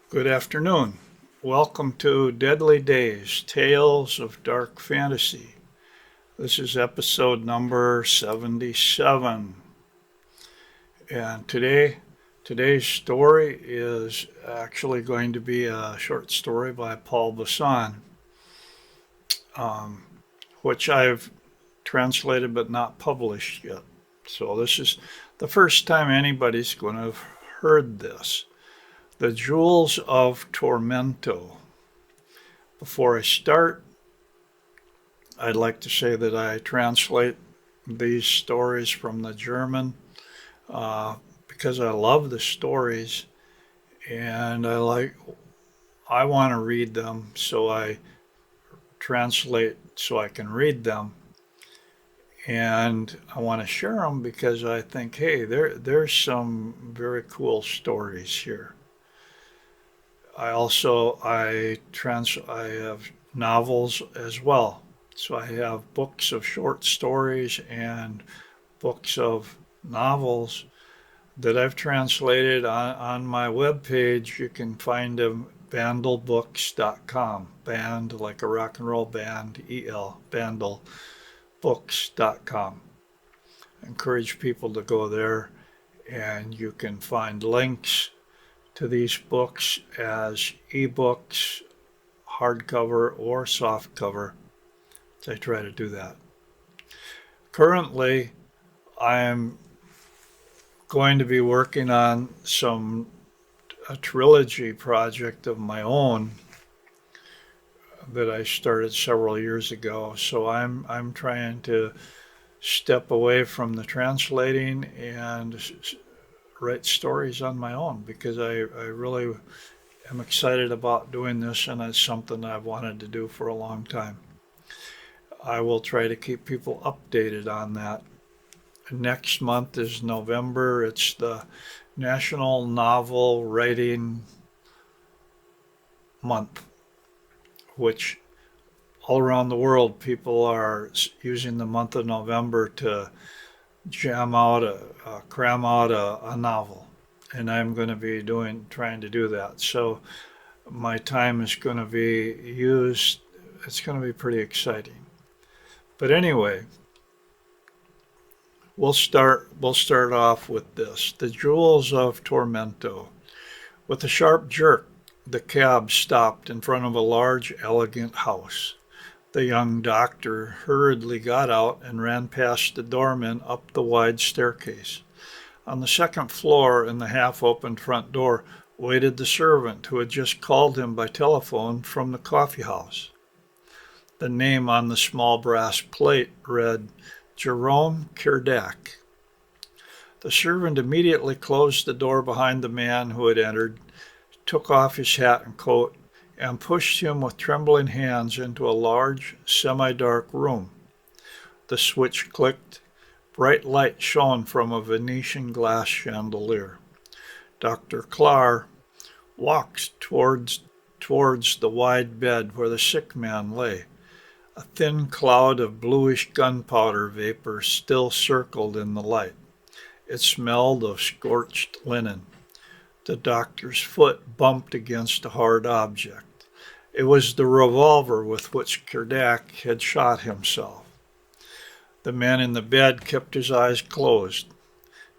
Good afternoon. Welcome to Deadly Days, Tales of Dark Fantasy. This is episode number 77. And today's story is actually going to be a short story by Paul Busson, um, which I've translated but not published yet. So this is the first time anybody's going to have heard this. The Jewels of Tormento. Before I start, I'd like to say that I translate these stories from the German because I love the stories and I want to read them, so I translate so I can read them, and I want to share them because I think, hey, there's some very cool stories here. I have novels as well. So I have books of short stories and books of novels that I've translated on my webpage. You can find them bandlebooks.com. Band like a rock and roll band, EL, bandlebooks.com. I encourage people to go there, and you can find links to these books as ebooks, hardcover or softcover. So I try to do that. Currently, I'm going to be working on a trilogy project of my own that I started several years ago. So I'm trying to step away from the translating and write stories on my own because I really am excited about doing this, and it's something I've wanted to do for a long time. I will try to keep people updated on that. Next month is November. It's the National Novel Writing Month, which all around the world people are using the month of November to cram out a novel, and I'm going to be trying to do that. So my time is going to be used. It's going to be pretty exciting. But anyway, we'll start off with this: the Jewels of Tormento. With a sharp jerk, the cab stopped in front of a large, elegant house. The young doctor hurriedly got out and ran past the doorman up the wide staircase. On the second floor, in the half-opened front door, waited the servant who had just called him by telephone from the coffee house. The name on the small brass plate read Jerome Kerdak. The servant immediately closed the door behind the man who had entered, took off his hat and coat, and pushed him with trembling hands into a large, semi-dark room. The switch clicked. Bright light shone from a Venetian glass chandelier. Dr. Clar walked towards the wide bed where the sick man lay. A thin cloud of bluish gunpowder vapor still circled in the light. It smelled of scorched linen. The doctor's foot bumped against a hard object. It was the revolver with which Kerdak had shot himself. The man in the bed kept his eyes closed.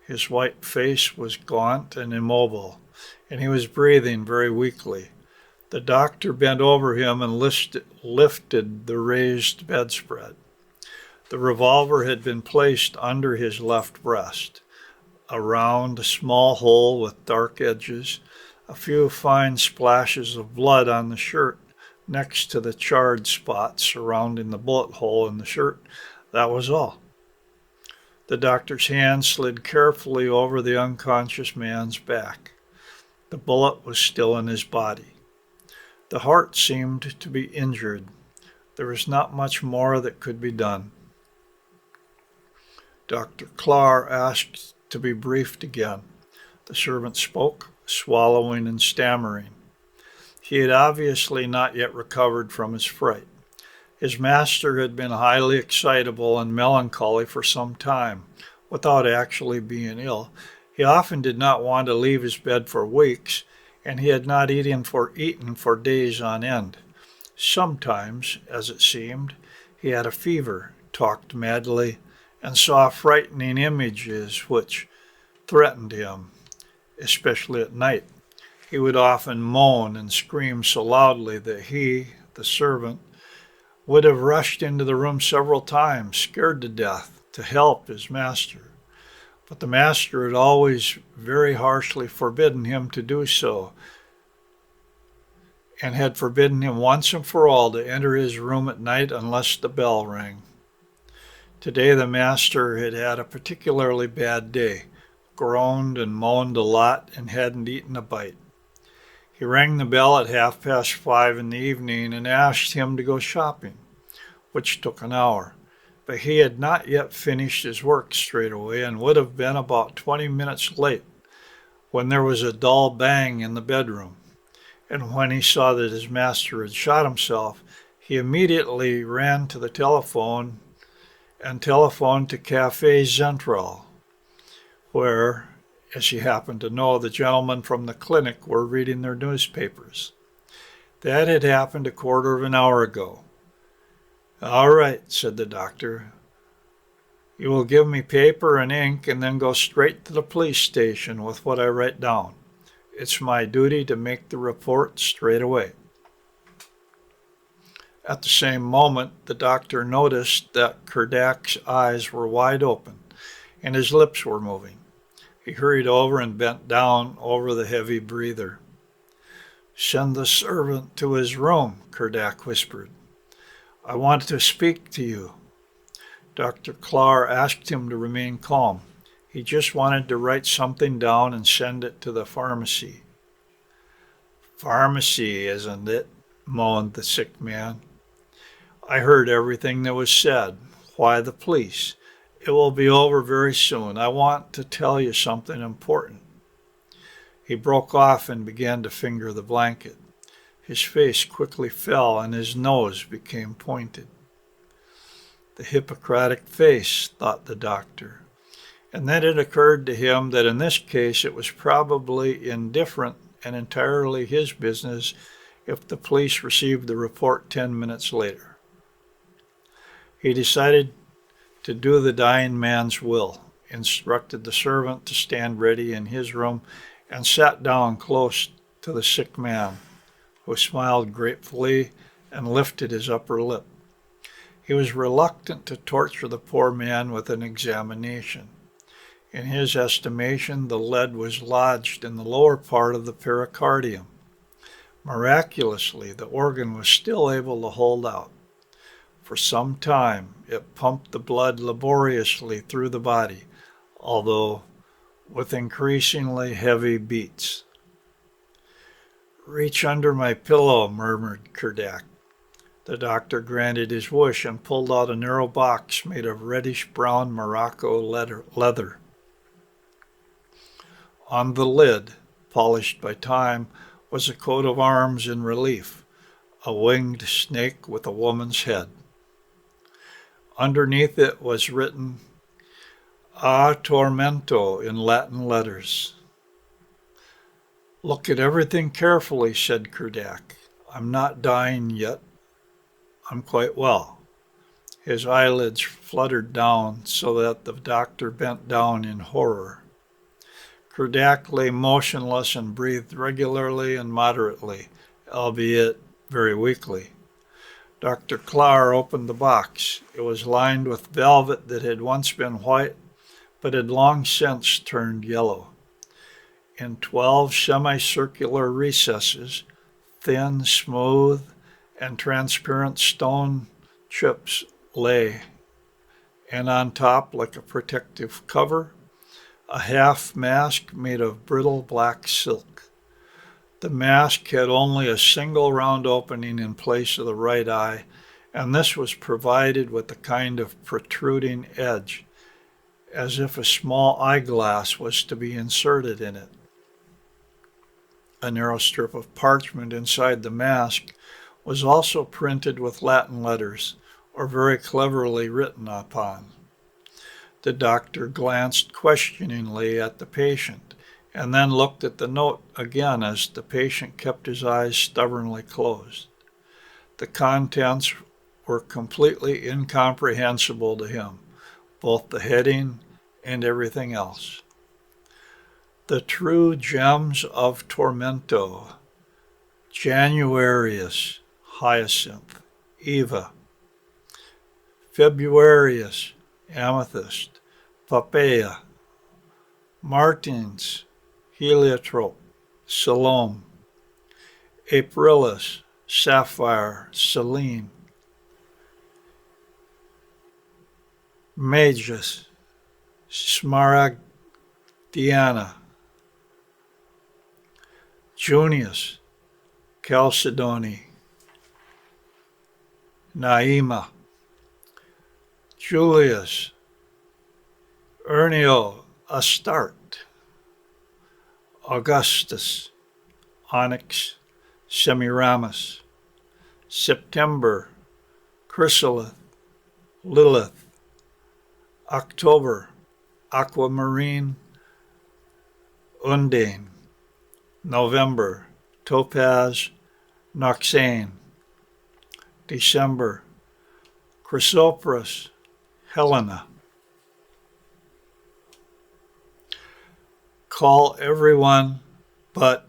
His white face was gaunt and immobile, and he was breathing very weakly. The doctor bent over him and lifted the raised bedspread. The revolver had been placed under his left breast. A round, small hole with dark edges, a few fine splashes of blood on the shirt next to the charred spot surrounding the bullet hole in the shirt. That was all. The doctor's hand slid carefully over the unconscious man's back. The bullet was still in his body. The heart seemed to be injured. There was not much more that could be done. Dr. Clar asked to be briefed again. The servant spoke, swallowing and stammering. He had obviously not yet recovered from his fright. His master had been highly excitable and melancholy for some time, without actually being ill. He often did not want to leave his bed for weeks, and he had not eaten for days on end. Sometimes, as it seemed, he had a fever, talked madly, and saw frightening images which threatened him, especially at night. He would often moan and scream so loudly that he, the servant, would have rushed into the room several times, scared to death, to help his master. But the master had always very harshly forbidden him to do so, and had forbidden him once and for all to enter his room at night unless the bell rang. Today the master had had a particularly bad day, groaned and moaned a lot, and hadn't eaten a bite. He rang the bell at 5:30 in the evening and asked him to go shopping, which took an hour. But he had not yet finished his work straight away and would have been about 20 minutes late when there was a dull bang in the bedroom. And when he saw that his master had shot himself, he immediately ran to the telephone and telephoned to Café Central, where, as he happened to know, the gentlemen from the clinic were reading their newspapers. That had happened a quarter of an hour ago. "All right," said the doctor. "You will give me paper and ink and then go straight to the police station with what I write down. It's my duty to make the report straight away." At the same moment, the doctor noticed that Kerdak's eyes were wide open and his lips were moving. He hurried over and bent down over the heavy breather. "Send the servant to his room," Kerdak whispered. "I want to speak to you." Dr. Clar asked him to remain calm. He just wanted to write something down and send it to the pharmacy. "Pharmacy, isn't it?" moaned the sick man. "I heard everything that was said. Why the police? It will be over very soon. I want to tell you something important." He broke off and began to finger the blanket. His face quickly fell and his nose became pointed. The Hippocratic face, thought the doctor. And then it occurred to him that in this case it was probably indifferent and entirely his business if the police received the report 10 minutes later. He decided to do the dying man's will, instructed the servant to stand ready in his room, and sat down close to the sick man, who smiled gratefully and lifted his upper lip. He was reluctant to torture the poor man with an examination. In his estimation, the lead was lodged in the lower part of the pericardium. Miraculously, the organ was still able to hold out. For some time, it pumped the blood laboriously through the body, although with increasingly heavy beats. "Reach under my pillow," murmured Kerdak. The doctor granted his wish and pulled out a narrow box made of reddish-brown Morocco leather. On the lid, polished by time, was a coat of arms in relief, a winged snake with a woman's head. Underneath it was written, "A Tormento," in Latin letters. "Look at everything carefully," said Kerdak. "I'm not dying yet. I'm quite well." His eyelids fluttered down so that the doctor bent down in horror. Kerdak lay motionless and breathed regularly and moderately, albeit very weakly. Dr. Clar opened the box. It was lined with velvet that had once been white, but had long since turned yellow. In 12 semicircular recesses, thin, smooth, and transparent stone chips lay, and on top, like a protective cover, a half mask made of brittle black silk. The mask had only a single round opening in place of the right eye, and this was provided with a kind of protruding edge, as if a small eyeglass was to be inserted in it. A narrow strip of parchment inside the mask was also printed with Latin letters, or very cleverly written upon. The doctor glanced questioningly at the patient, and then looked at the note again as the patient kept his eyes stubbornly closed. The contents were completely incomprehensible to him, both the heading and everything else. The true gems of Tormento: Januarius, hyacinth, Eva; Februarius, amethyst, papaya; Martins, heliotrope, Salome; Aprilis, sapphire, selene; Magus, smaragdiana; Junius, chalcedony; Naima; Julius, Ernio, Astarte; Augustus, onyx, Semiramis; September, chrysolith, Lilith; October, aquamarine, undine; November, topaz, noxane; December, chrysoprase, Helena. Call everyone but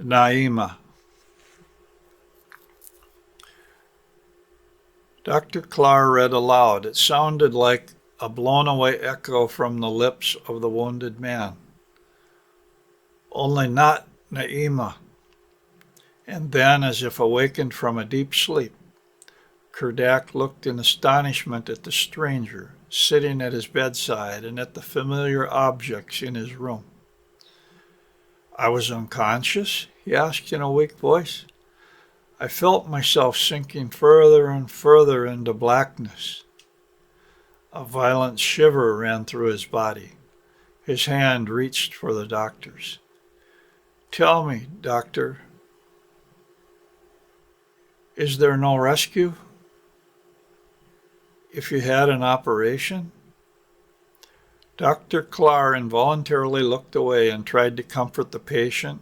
Naima. Dr. Clark read aloud. It sounded like a blown-away echo from the lips of the wounded man. Only not Naima. And then, as if awakened from a deep sleep, Kerdak looked in astonishment at the stranger sitting at his bedside and at the familiar objects in his room. "I was unconscious?" he asked in a weak voice. "I felt myself sinking further and further into blackness." A violent shiver ran through his body. His hand reached for the doctor's. "Tell me, doctor, is there no rescue? If you had an operation?" Dr. Clark involuntarily looked away and tried to comfort the patient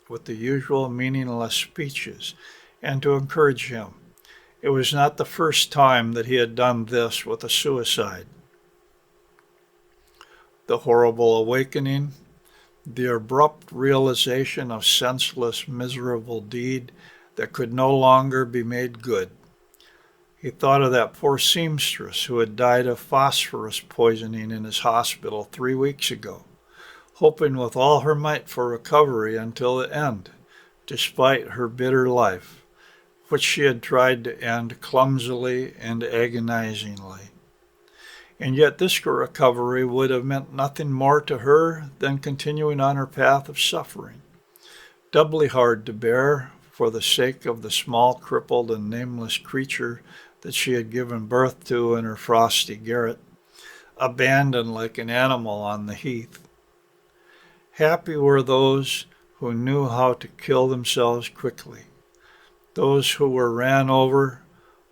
with the usual meaningless speeches and to encourage him. It was not the first time that he had done this with a suicide. The horrible awakening, the abrupt realization of senseless, miserable deed that could no longer be made good. He thought of that poor seamstress who had died of phosphorus poisoning in his hospital 3 weeks ago, hoping with all her might for recovery until the end, despite her bitter life, which she had tried to end clumsily and agonizingly. And yet this recovery would have meant nothing more to her than continuing on her path of suffering, doubly hard to bear for the sake of the small, crippled, and nameless creature that she had given birth to in her frosty garret, abandoned like an animal on the heath. Happy were those who knew how to kill themselves quickly, those who were ran over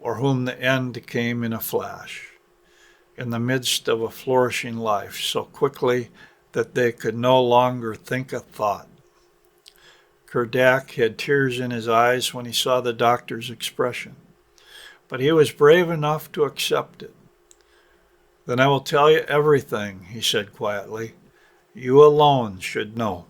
or whom the end came in a flash, in the midst of a flourishing life, so quickly that they could no longer think a thought. Kerdak had tears in his eyes when he saw the doctor's expression, but he was brave enough to accept it. "Then I will tell you everything," he said quietly. "You alone should know."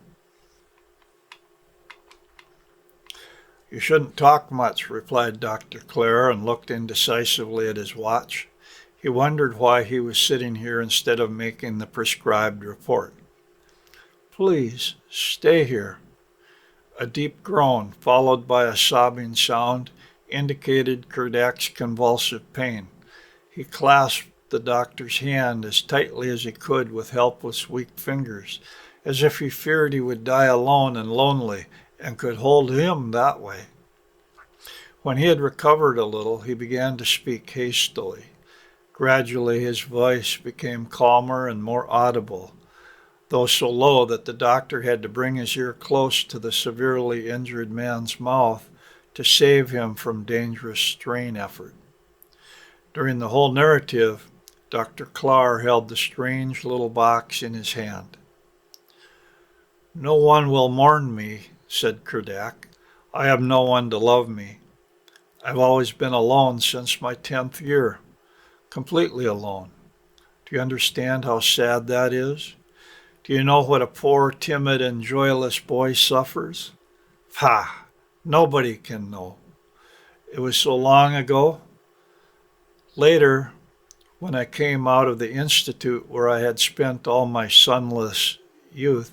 "You shouldn't talk much," replied Dr. Clare, and looked indecisively at his watch. He wondered why he was sitting here instead of making the prescribed report. "Please, stay here." A deep groan, followed by a sobbing sound, indicated Kerdak's convulsive pain. He clasped the doctor's hand as tightly as he could with helpless, weak fingers, as if he feared he would die alone and lonely, and could hold him that way. When he had recovered a little, he began to speak hastily. Gradually his voice became calmer and more audible, though so low that the doctor had to bring his ear close to the severely injured man's mouth to save him from dangerous strain effort. During the whole narrative, Dr. Clark held the strange little box in his hand. No one will mourn me, said Kerdak. I have no one to love me. I've always been alone since my 10th year, completely alone. Do you understand how sad that is? Do you know what a poor, timid, and joyless boy suffers? Ha! Nobody can know. It was so long ago. Later, when I came out of the institute where I had spent all my sunless youth,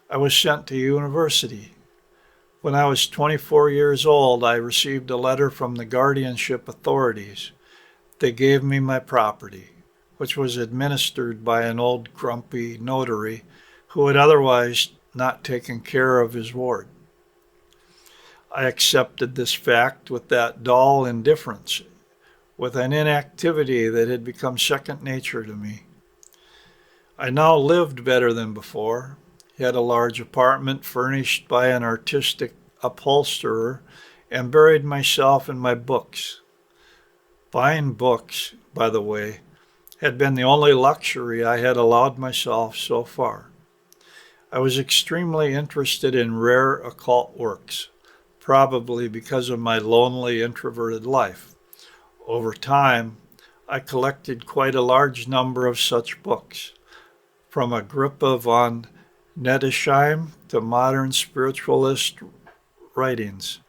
I was sent to university. When I was 24 years old, I received a letter from the guardianship authorities. They gave me my property, which was administered by an old grumpy notary who had otherwise not taken care of his ward. I accepted this fact with that dull indifference, with an inactivity that had become second nature to me. I now lived better than before. He had a large apartment furnished by an artistic upholsterer and buried myself in my books. Buying books, by the way, had been the only luxury I had allowed myself so far. I was extremely interested in rare occult works, probably because of my lonely, introverted life. Over time, I collected quite a large number of such books, from Agrippa von Nettesheim to modern spiritualist writings.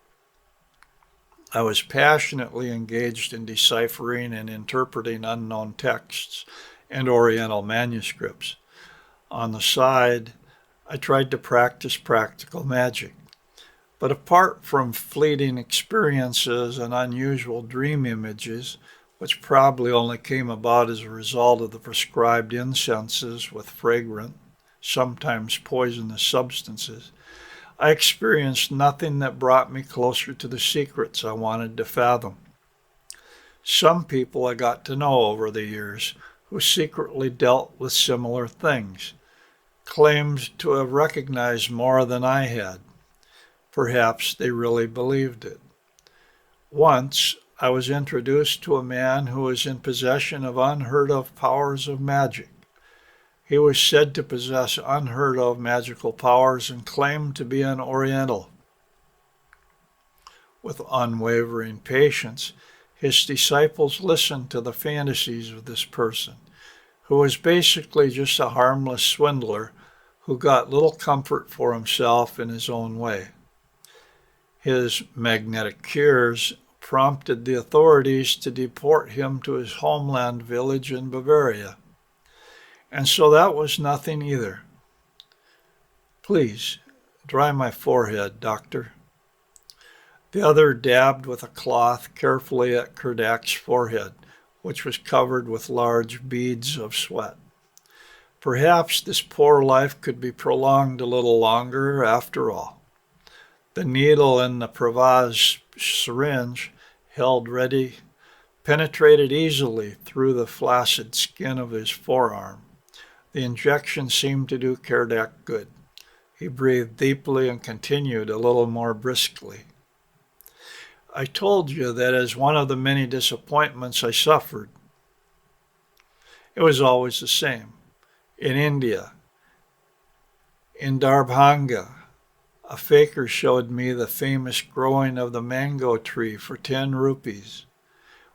I was passionately engaged in deciphering and interpreting unknown texts and Oriental manuscripts. On the side, I tried to practice practical magic. But apart from fleeting experiences and unusual dream images, which probably only came about as a result of the prescribed incenses with fragrant, sometimes poisonous substances, I experienced nothing that brought me closer to the secrets I wanted to fathom. Some people I got to know over the years who secretly dealt with similar things claimed to have recognized more than I had. Perhaps they really believed it. Once I was introduced to a man who was in possession of unheard of powers of magic. He was said to possess unheard of magical powers and claimed to be an Oriental. With unwavering patience, his disciples listened to the fantasies of this person, who was basically just a harmless swindler who got little comfort for himself in his own way. His magnetic cures prompted the authorities to deport him to his homeland village in Bavaria. And so that was nothing either. Please, dry my forehead, doctor. The other dabbed with a cloth carefully at Kerdak's forehead, which was covered with large beads of sweat. Perhaps this poor life could be prolonged a little longer after all. The needle in the Pravaz syringe, held ready, penetrated easily through the flaccid skin of his forearm. The injection seemed to do Kerdak good. He breathed deeply and continued a little more briskly. I told you that as one of the many disappointments I suffered, it was always the same. In India, in Darbhanga, a faker showed me the famous growing of the mango tree for 10 rupees.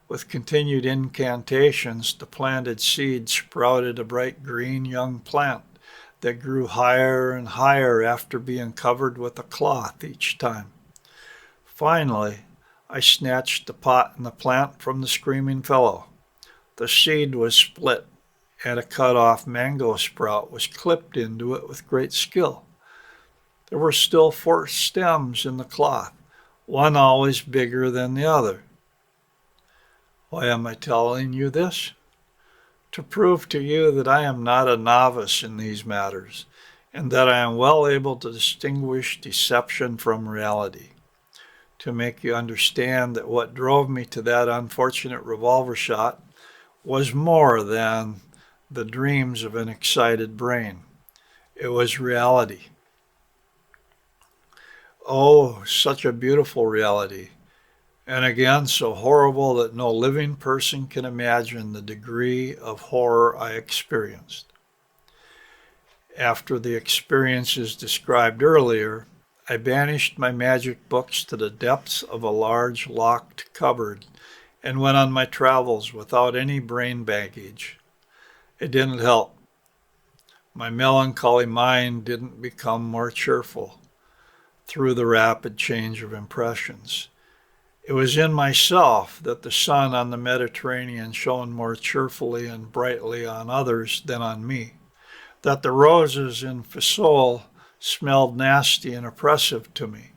With continued incantations, the planted seed sprouted a bright green young plant that grew higher and higher after being covered with a cloth each time. Finally, I snatched the pot and the plant from the screaming fellow. The seed was split, and a cut-off mango sprout was clipped into it with great skill. There were still 4 stems in the cloth, one always bigger than the other. Why am I telling you this? To prove to you that I am not a novice in these matters, and that I am well able to distinguish deception from reality. To make you understand that what drove me to that unfortunate revolver shot was more than the dreams of an excited brain. It was reality. Oh, such a beautiful reality. And again, so horrible that no living person can imagine the degree of horror I experienced. After the experiences described earlier, I banished my magic books to the depths of a large locked cupboard and went on my travels without any brain baggage. It didn't help. My melancholy mind didn't become more cheerful through the rapid change of impressions. It was in myself that the sun on the Mediterranean shone more cheerfully and brightly on others than on me, that the roses in Fisol smelled nasty and oppressive to me,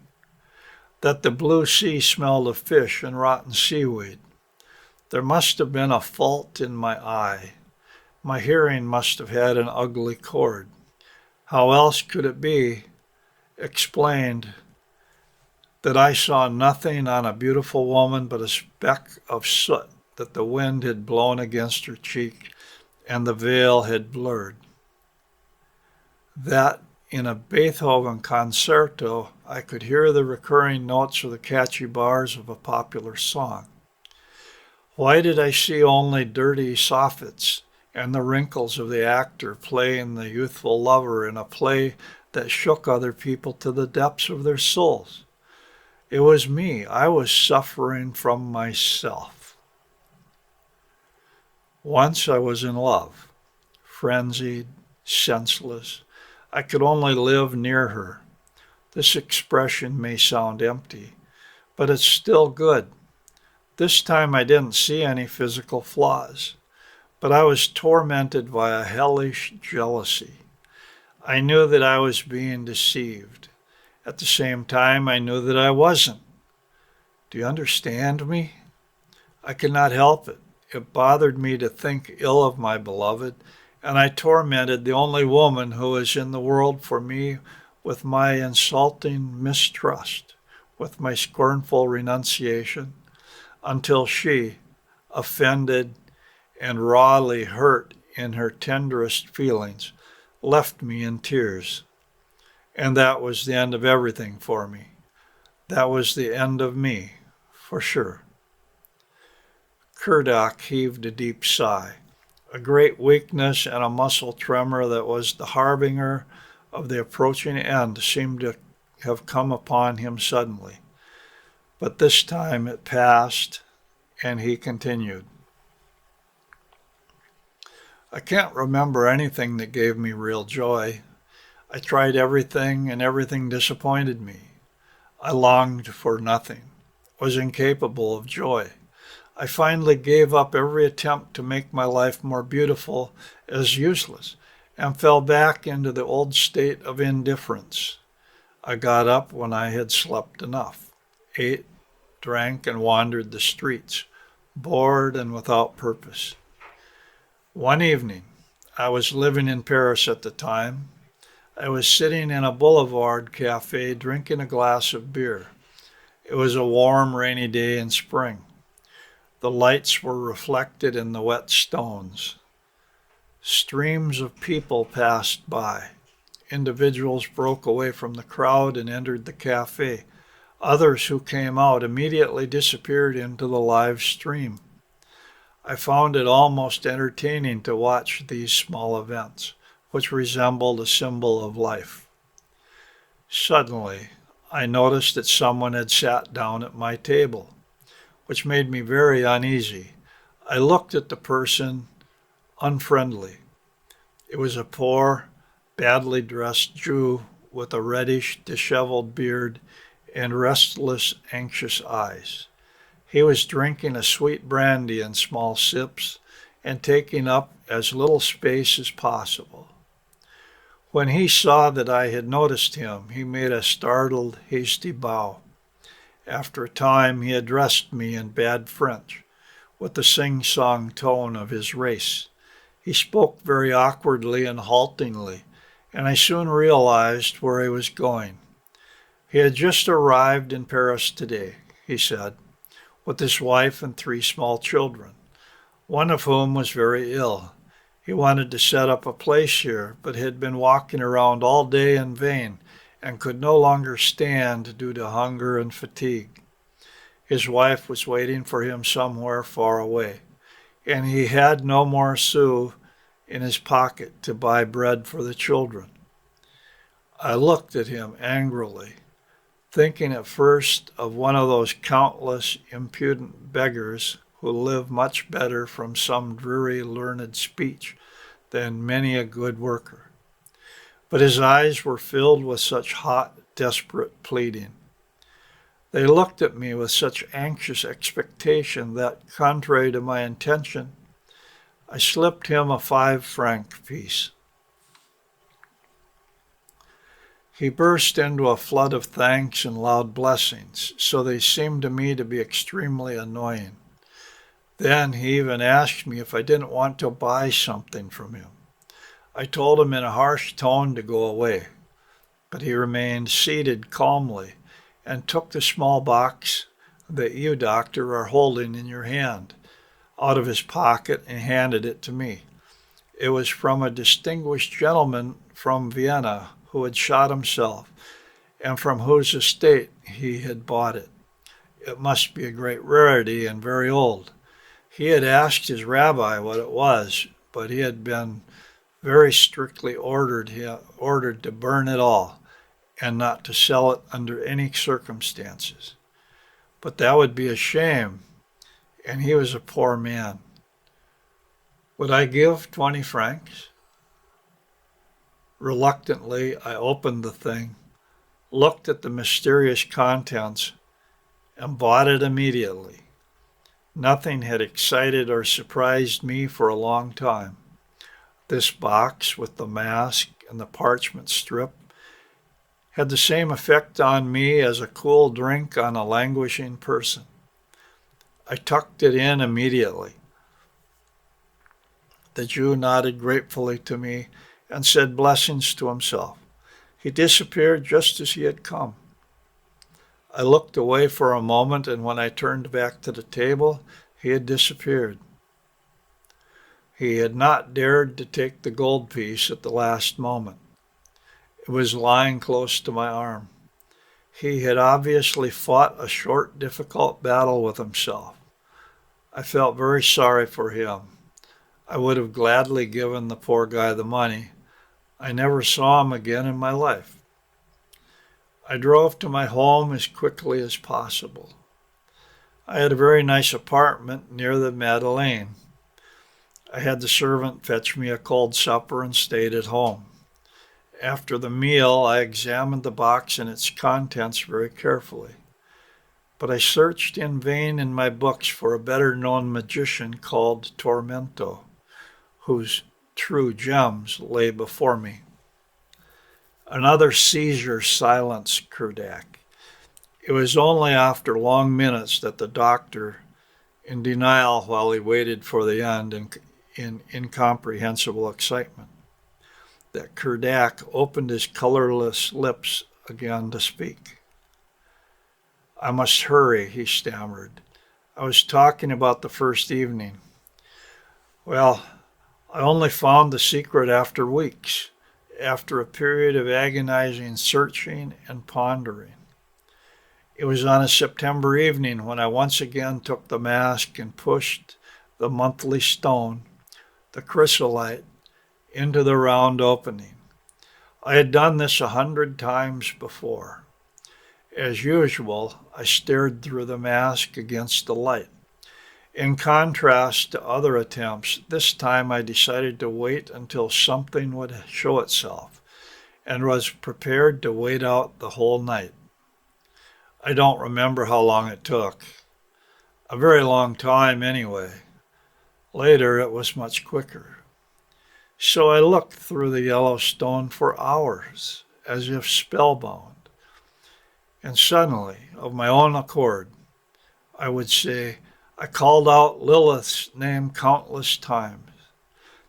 that the blue sea smelled of fish and rotten seaweed. There must have been a fault in my eye. My hearing must have had an ugly cord. How else could it be explained that I saw nothing on a beautiful woman but a speck of soot that the wind had blown against her cheek and the veil had blurred? That in a Beethoven concerto I could hear the recurring notes of the catchy bars of a popular song. Why did I see only dirty soffits and the wrinkles of the actor playing the youthful lover in a play that shook other people to the depths of their souls? It was me. I was suffering from myself. Once I was in love, frenzied, senseless. I could only live near her. This expression may sound empty, but it's still good. This time I didn't see any physical flaws, but I was tormented by a hellish jealousy. I knew that I was being deceived. At the same time, I knew that I wasn't. Do you understand me? I could not help it. It bothered me to think ill of my beloved, and I tormented the only woman who was in the world for me with my insulting mistrust, with my scornful renunciation, until she, offended and rawly hurt in her tenderest feelings, left me in tears. And that was the end of everything for me. That was the end of me, for sure. Curdock heaved a deep sigh, a great weakness and a muscle tremor that was the harbinger of the approaching end seemed to have come upon him suddenly. But this time it passed, and he continued. I can't remember anything that gave me real joy. I tried everything, and everything disappointed me. I longed for nothing, was incapable of joy. I finally gave up every attempt to make my life more beautiful as useless, and fell back into the old state of indifference. I got up when I had slept enough, ate, drank, and wandered the streets, bored and without purpose. One evening, I was living in Paris at the time. I was sitting in a boulevard cafe drinking a glass of beer. It was a warm, rainy day in spring. The lights were reflected in the wet stones. Streams of people passed by. Individuals broke away from the crowd and entered the cafe. Others who came out immediately disappeared into the live stream. I found it almost entertaining to watch these small events, which resembled a symbol of life. Suddenly, I noticed that someone had sat down at my table, which made me very uneasy. I looked at the person unfriendly. It was a poor, badly dressed Jew with a reddish, disheveled beard and restless, anxious eyes. He was drinking a sweet brandy in small sips and taking up as little space as possible. When he saw that I had noticed him, he made a startled, hasty bow. After a time, he addressed me in bad French, with the sing-song tone of his race. He spoke very awkwardly and haltingly, and I soon realized where he was going. He had just arrived in Paris today, he said, with his wife and 3 small children, one of whom was very ill. He wanted to set up a place here, but had been walking around all day in vain and could no longer stand due to hunger and fatigue. His wife was waiting for him somewhere far away, and he had no more sous in his pocket to buy bread for the children. I looked at him angrily, thinking at first of one of those countless impudent beggars who live much better from some dreary learned speech than many a good worker. But his eyes were filled with such hot, desperate pleading. They looked at me with such anxious expectation that, contrary to my intention, I slipped him a 5 franc piece. He burst into a flood of thanks and loud blessings, so they seemed to me to be extremely annoying. Then he even asked me if I didn't want to buy something from him. I told him in a harsh tone to go away, but he remained seated calmly and took the small box that you, doctor, are holding in your hand out of his pocket and handed it to me. It was from a distinguished gentleman from Vienna who had shot himself and from whose estate he had bought it. It must be a great rarity and very old. He had asked his rabbi what it was, but he had been very strictly ordered to burn it all and not to sell it under any circumstances. But that would be a shame, and he was a poor man. Would I give 20 francs? Reluctantly, I opened the thing, looked at the mysterious contents, and bought it immediately. Nothing had excited or surprised me for a long time. This box with the mask and the parchment strip had the same effect on me as a cool drink on a languishing person. I tucked it in immediately. The Jew nodded gratefully to me and said blessings to himself. He disappeared just as he had come. I looked away for a moment, and when I turned back to the table, he had disappeared. He had not dared to take the gold piece at the last moment. It was lying close to my arm. He had obviously fought a short, difficult battle with himself. I felt very sorry for him. I would have gladly given the poor guy the money. I never saw him again in my life. I drove to my home as quickly as possible. I had a very nice apartment near the Madeleine. I had the servant fetch me a cold supper and stayed at home. After the meal, I examined the box and its contents very carefully. But I searched in vain in my books for a better-known magician called Tormento, whose true gems lay before me. Another seizure silenced Kurdak. It was only after long minutes that the doctor, in denial while he waited for the end in incomprehensible excitement, that Kurdak opened his colorless lips again to speak. I must hurry, he stammered. I was talking about the first evening. Well, I only found the secret after weeks, after a period of agonizing searching and pondering. It was on a September evening when I once again took the mask and pushed the monthly stone, the chrysolite, into the round opening. I had done this 100 times before. As usual, I stared through the mask against the light. In contrast to other attempts, this time I decided to wait until something would show itself, and was prepared to wait out the whole night. I don't remember how long it took. A very long time anyway. Later it was much quicker. So I looked through the yellow stone for hours, as if spellbound. And suddenly, of my own accord, I would say, I called out Lilith's name countless times.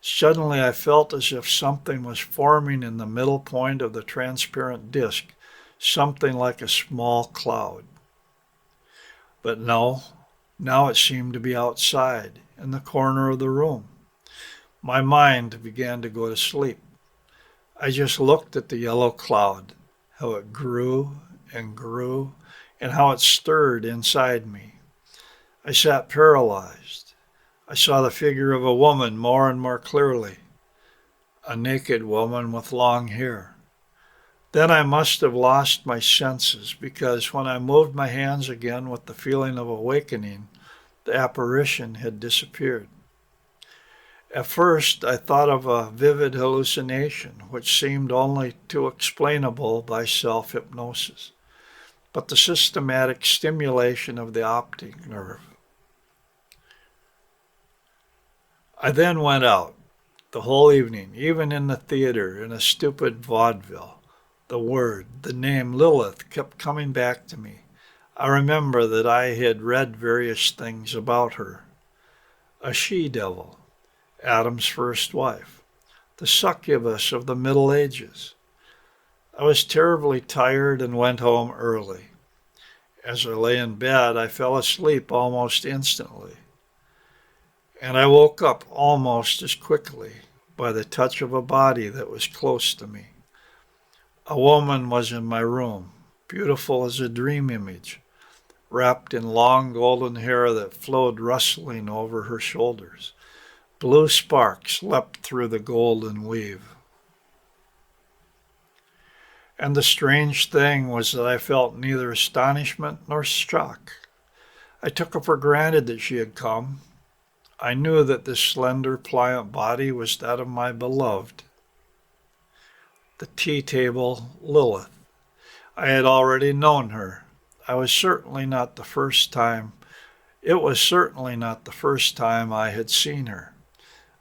Suddenly I felt as if something was forming in the middle point of the transparent disk, something like a small cloud. But no, now it seemed to be outside, in the corner of the room. My mind began to go to sleep. I just looked at the yellow cloud, how it grew and grew, and how it stirred inside me. I sat paralyzed. I saw the figure of a woman more and more clearly. a naked woman with long hair. Then I must have lost my senses because when I moved my hands again with the feeling of awakening, the apparition had disappeared. At first, I thought of a vivid hallucination, which seemed only too explainable by self-hypnosis, but the systematic stimulation of the optic nerve. I then went out, the whole evening, even in the theater, in a stupid vaudeville. The word, the name Lilith kept coming back to me. I remember that I had read various things about her. A she-devil, Adam's first wife, the succubus of the Middle Ages. I was terribly tired and went home early. As I lay in bed, I fell asleep almost instantly, and I woke up almost as quickly by the touch of a body that was close to me. A woman was in my room, beautiful as a dream image, wrapped in long golden hair that flowed rustling over her shoulders. Blue sparks leapt through the golden weave. And the strange thing was that I felt neither astonishment nor shock. I took it for granted that she had come. I knew that this slender, pliant body was that of my beloved. The tea-table Lilith. I had already known her. It was certainly not the first time I had seen her.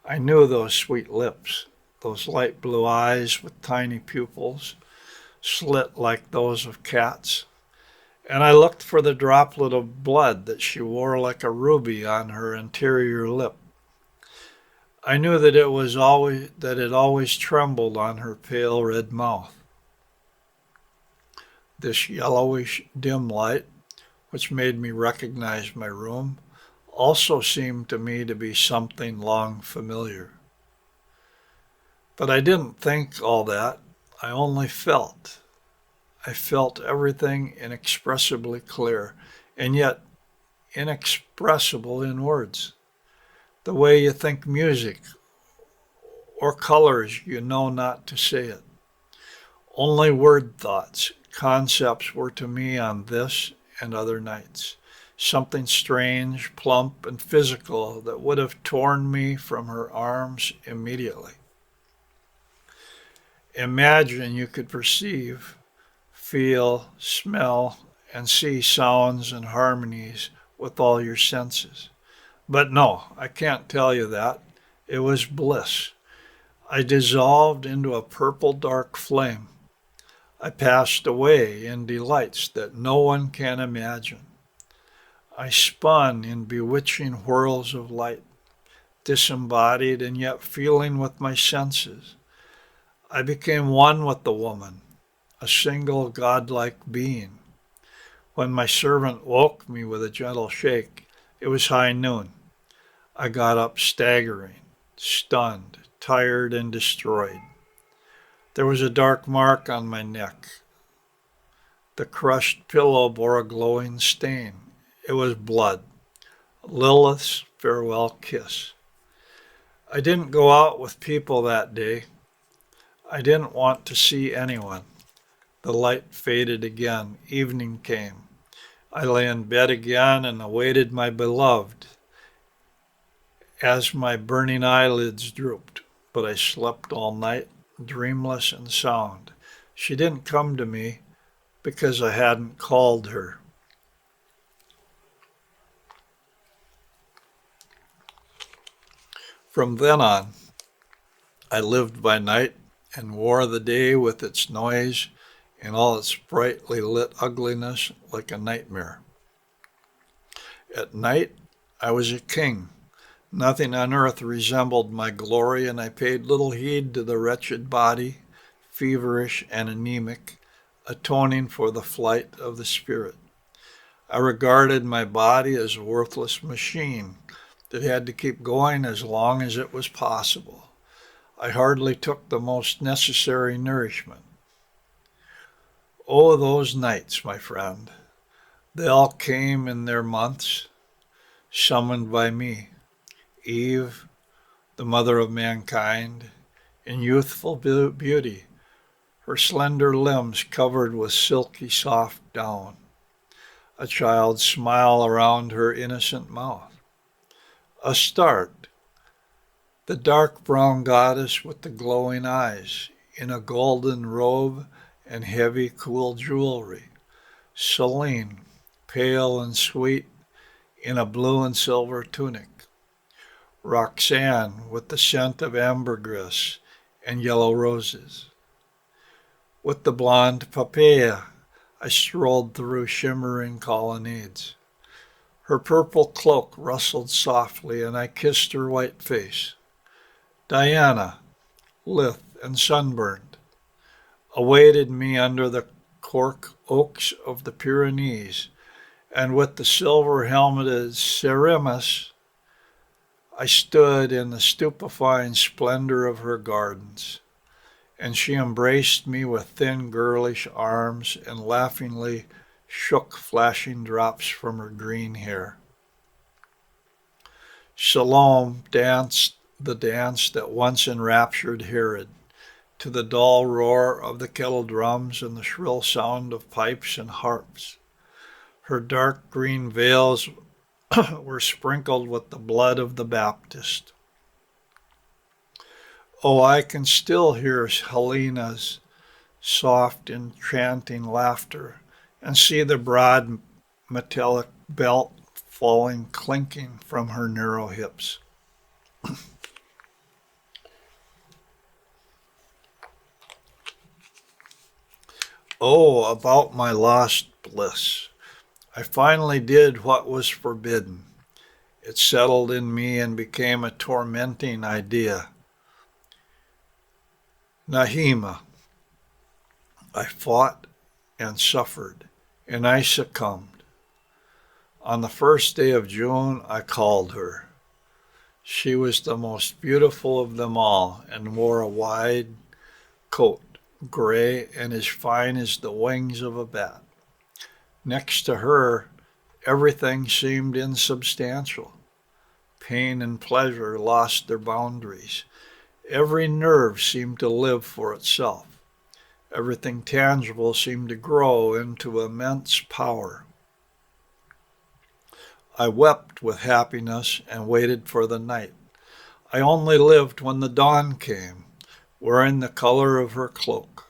I knew those sweet lips, those light blue eyes with tiny pupils, slit like those of cats, and I looked for the droplet of blood that she wore like a ruby on her interior lip. I knew that it always trembled on her pale red mouth. This yellowish dim light, which made me recognize my room, also seemed to me to be something long familiar. But I didn't think all that. I only felt. I felt everything inexpressibly clear, and yet inexpressible in words. The way you think music or colors, you know not to say it. Only word thoughts, concepts were to me on this and other nights. Something strange, plump, and physical that would have torn me from her arms immediately. Imagine you could perceive, feel, smell, and see sounds and harmonies with all your senses. But no, I can't tell you that. It was bliss. I dissolved into a purple dark flame. I passed away in delights that no one can imagine. I spun in bewitching whirls of light, disembodied and yet feeling with my senses. I became one with the woman, a single godlike being. When my servant woke me with a gentle shake, it was high noon. I got up staggering, stunned, tired, and destroyed. There was a dark mark on my neck. The crushed pillow bore a glowing stain. It was blood, Lilith's farewell kiss. I didn't go out with people that day. I didn't want to see anyone. The light faded again. Evening came. I lay in bed again and awaited my beloved as my burning eyelids drooped, but I slept all night, dreamless and sound. She didn't come to me because I hadn't called her. From then on, I lived by night and wore the day with its noise and all its brightly lit ugliness like a nightmare. At night, I was a king. Nothing on earth resembled my glory, and I paid little heed to the wretched body, feverish and anemic, atoning for the flight of the spirit. I regarded my body as a worthless machine that had to keep going as long as it was possible. I hardly took the most necessary nourishment. Oh, those nights, my friend. They all came in their months, summoned by me. Eve, the mother of mankind, in youthful beauty, her slender limbs covered with silky soft down, a child's smile around her innocent mouth. Astarte, the dark brown goddess with the glowing eyes, in a golden robe and heavy, cool jewelry. Selene, pale and sweet, in a blue and silver tunic. Roxanne, with the scent of ambergris and yellow roses. With the blonde Poppaea, I strolled through shimmering colonnades. Her purple cloak rustled softly, and I kissed her white face. Diana, lithe and sunburned, awaited me under the cork oaks of the Pyrenees, and with the silver-helmeted Ceremus, I stood in the stupefying splendor of her gardens, and she embraced me with thin girlish arms and laughingly shook flashing drops from her green hair. Salome danced the dance that once enraptured Herod, to the dull roar of the kettle drums and the shrill sound of pipes and harps. Her dark green veils were sprinkled with the blood of the Baptist. Oh, I can still hear Helena's soft, enchanting laughter and see the broad metallic belt falling clinking from her narrow hips. Oh, about my lost bliss. I finally did what was forbidden. It settled in me and became a tormenting idea. Nahima. I fought and suffered, and I succumbed. On the first day of June, I called her. She was the most beautiful of them all and wore a wide coat, gray and as fine as the wings of a bat. Next to her, everything seemed insubstantial. Pain and pleasure lost their boundaries. Every nerve seemed to live for itself. Everything tangible seemed to grow into immense power. I wept with happiness and waited for the night. I only lived when the dawn came, wearing the color of her cloak.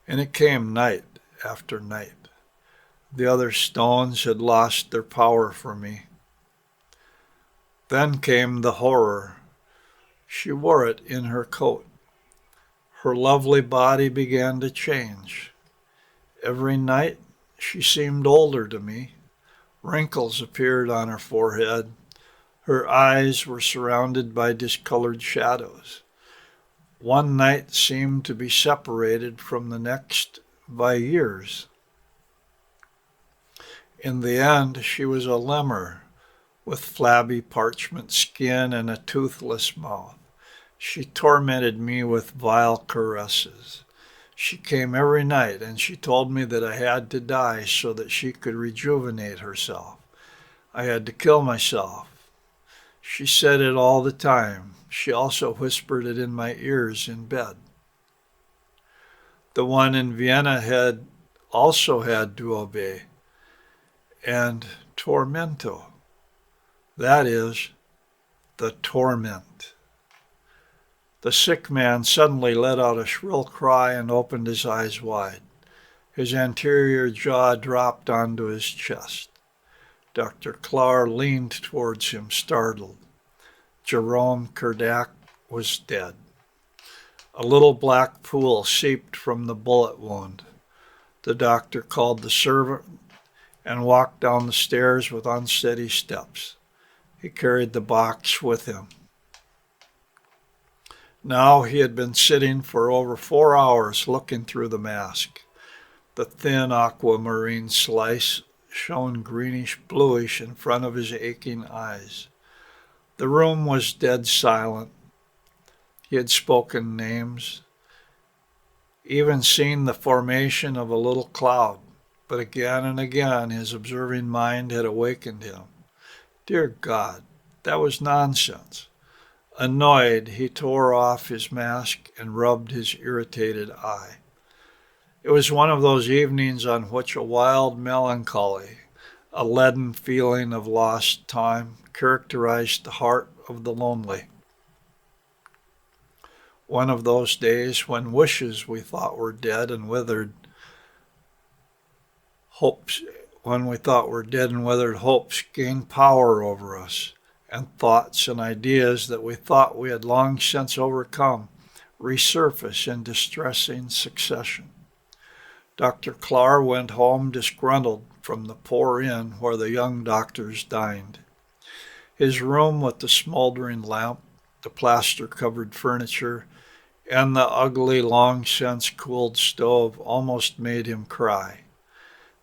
And it came night after night. The other stones had lost their power for me. Then came the horror. She wore it in her coat. Her lovely body began to change. Every night she seemed older to me. Wrinkles appeared on her forehead. Her eyes were surrounded by discolored shadows. One night seemed to be separated from the next by years. In the end, she was a lemur with flabby parchment skin and a toothless mouth. She tormented me with vile caresses. She came every night and she told me that I had to die so that she could rejuvenate herself. I had to kill myself. She said it all the time. She also whispered it in my ears in bed. The one in Vienna had also had to obey. And tormento. That is, the torment. The sick man suddenly let out a shrill cry and opened his eyes wide. His anterior jaw dropped onto his chest. Dr. Clar leaned towards him, startled. Jerome Kerdak was dead. A little black pool seeped from the bullet wound. The doctor called the servant and walked down the stairs with unsteady steps. He carried the box with him. Now he had been sitting for over 4 hours looking through the mask. The thin aquamarine slice shone greenish-bluish in front of his aching eyes. The room was dead silent. He had spoken names, even seen the formation of a little cloud, but again and again his observing mind had awakened him. Dear God, that was nonsense. Annoyed, he tore off his mask and rubbed his irritated eye. It was one of those evenings on which a wild melancholy, a leaden feeling of lost time, characterized the heart of the lonely. One of those days when wishes we thought were dead and withered, hopes when we thought were dead and withered hopes gained power over us, and thoughts and ideas that we thought we had long since overcome resurface in distressing succession. Dr. Clark went home disgruntled from the poor inn where the young doctors dined. His room with the smoldering lamp, the plaster-covered furniture, and the ugly, long-since cooled stove almost made him cry.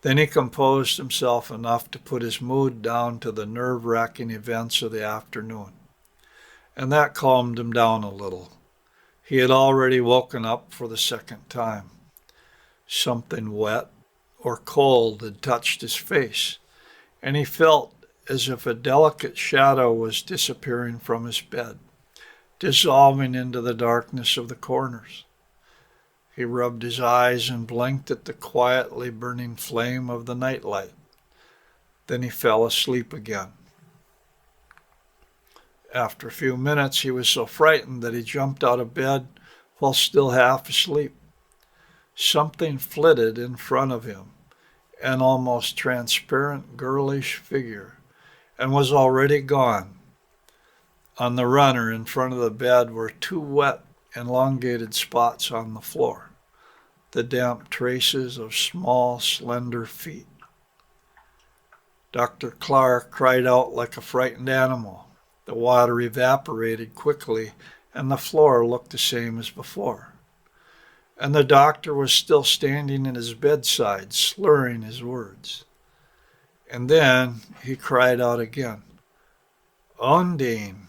Then he composed himself enough to put his mood down to the nerve-wracking events of the afternoon, and that calmed him down a little. He had already woken up for the second time. Something wet or cold had touched his face, and he felt as if a delicate shadow was disappearing from his bed, dissolving into the darkness of the corners. He rubbed his eyes and blinked at the quietly burning flame of the nightlight. Then he fell asleep again. After a few minutes, he was so frightened that he jumped out of bed while still half asleep. Something flitted in front of him, an almost transparent girlish figure, and was already gone. On the runner in front of the bed were two wet, elongated spots on the floor, the damp traces of small, slender feet. Dr. Clark cried out like a frightened animal. The water evaporated quickly, and the floor looked the same as before. And the doctor was still standing at his bedside, slurring his words. And then he cried out again, "Undine,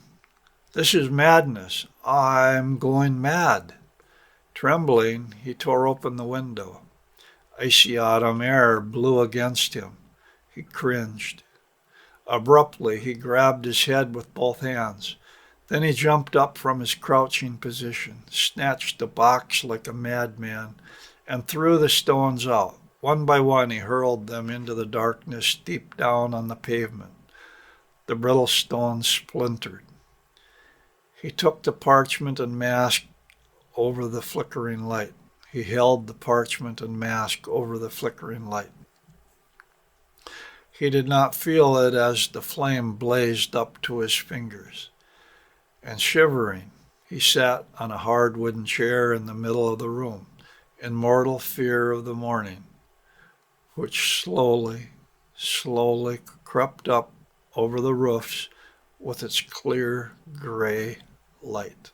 this is madness. I'm going mad." Trembling, he tore open the window. Icy autumn air blew against him. He cringed. Abruptly, he grabbed his head with both hands. Then he jumped up from his crouching position, snatched a box like a madman, and threw the stones out. One by one, he hurled them into the darkness deep down on the pavement. The brittle stones splintered. He took the parchment and mask over the flickering light. He held the parchment and mask over the flickering light. He did not feel it as the flame blazed up to his fingers. And shivering, he sat on a hard wooden chair in the middle of the room, in mortal fear of the morning, which slowly, slowly crept up over the roofs with its clear gray light.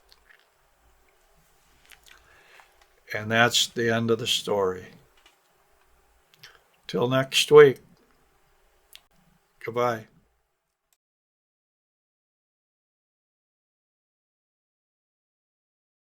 And that's the end of the story. Till next week. Goodbye.